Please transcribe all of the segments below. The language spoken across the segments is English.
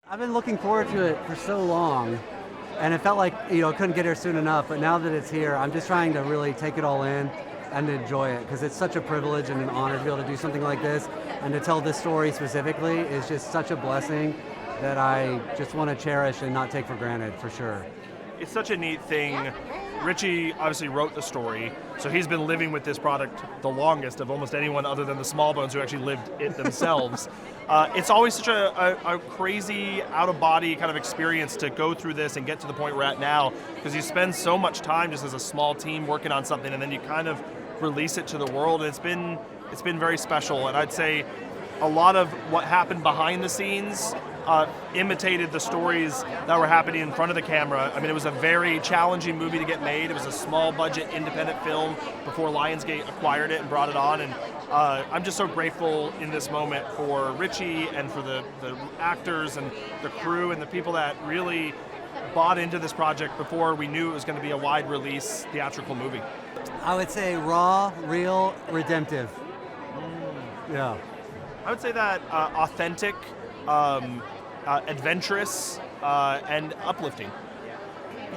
I've been looking forward to it for so long, and it felt like, couldn't get here soon enough, but now that it's here, I'm just trying to really take it all in and enjoy it, because it's such a privilege and an honor to be able to do something like this, and to tell this story specifically is just such a blessing that I just want to cherish and not take for granted, for sure. It's such a neat thing. Richie obviously wrote the story, so he's been living with this product the longest of almost anyone other than the Smallbones who actually lived it themselves. It's always such a crazy, out-of-body kind of experience to go through this and get to the point we're at now, because you spend so much time just as a small team working on something, and then you kind of release it to the world, and it's been very special. And I'd say a lot of what happened behind the scenes imitated the stories that were happening in front of the camera. I mean, it was a very challenging movie to get made. It was a small budget independent film before Lionsgate acquired it and brought it on. And I'm just so grateful in this moment for Richie and for the actors and the crew and the people that really bought into this project before we knew it was going to be a wide release theatrical movie. I would say raw, real, redemptive. Yeah. I would say that authentic, adventurous, and uplifting.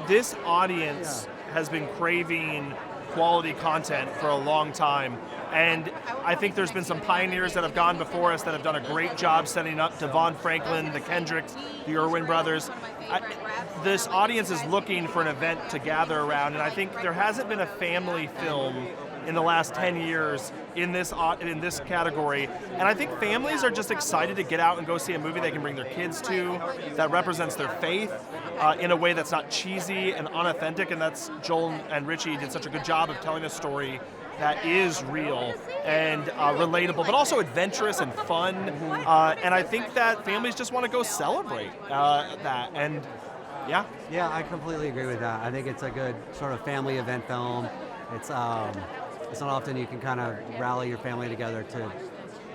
This audience has been craving quality content for a long time, and I think there's been some pioneers that have gone before us that have done a great job setting up Devon Franklin, the Kendricks, the Irwin brothers. This audience is looking for an event to gather around, and I think there hasn't been a family film in the last 10 years in this category. And I think families are just excited to get out and go see a movie they can bring their kids to, that represents their faith in a way that's not cheesy and unauthentic. And that's Joel and Richie did such a good job of telling a story that is real and relatable, but also adventurous and fun. And I think that families just want to go celebrate that. And yeah. Yeah, I completely agree with that. I think it's a good sort of family event film. It's not often you can kind of rally your family together to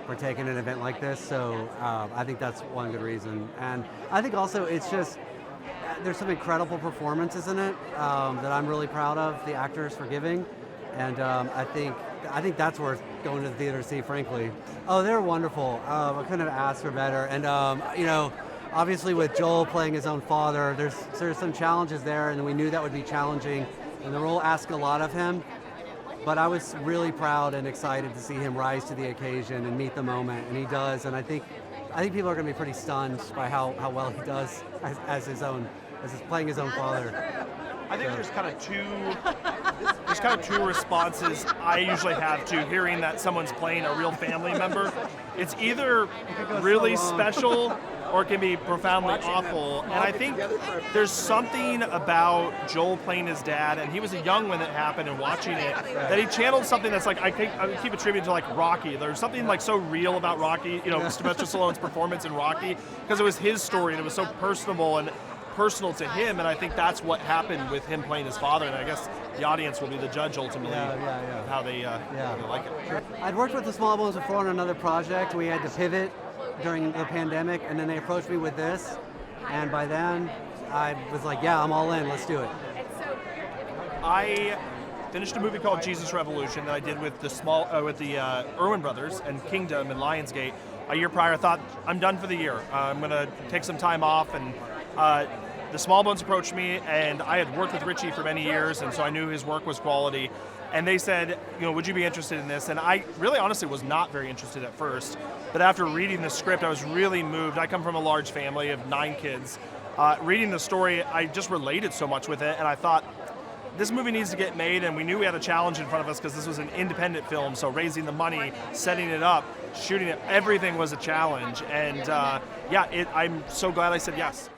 partake in an event like this, so I think that's one good reason. And I think also it's just, there's some incredible performances in it that I'm really proud of the actors for giving, and I think that's worth going to the theater to see, frankly. Oh, they're wonderful. I couldn't have asked for better, and obviously with Joel playing his own father, there's some challenges there, and we knew that would be challenging, and the role asked a lot of him. But I was really proud and excited to see him rise to the occasion and meet the moment, and he does. And I think people are going to be pretty stunned by how well he does as playing his own father. I think there's kind of two responses I usually have to hearing that someone's playing a real family member. It's either really special or it can be profoundly awful. And I think there's something about Joel playing his dad, and he was young when it happened, and watching it, that he channeled something that's like, I keep attributing to like Rocky. There's something like so real about Rocky, Sylvester Stallone's performance in Rocky, because it was his story and it was so personable and personal to him, and I think that's what happened with him playing his father, and I guess the audience will be the judge ultimately of how they like it. I'd worked with the Smallbones before on another project. We had to pivot during the pandemic, and then they approached me with this, and by then I was like, yeah, I'm all in, let's do it. I finished a movie called Jesus Revolution that I did with the Irwin brothers and Kingdom and Lionsgate a year prior. I thought, I'm done for the year. I'm going to take some time off, and the Smallbones approached me, and I had worked with Richie for many years, and so I knew his work was quality. And they said, would you be interested in this? And I really honestly was not very interested at first, but after reading the script, I was really moved. I come from a large family of 9 kids. Reading the story, I just related so much with it, and I thought, this movie needs to get made, and we knew we had a challenge in front of us because this was an independent film, so raising the money, setting it up, shooting it, everything was a challenge. And I'm so glad I said yes.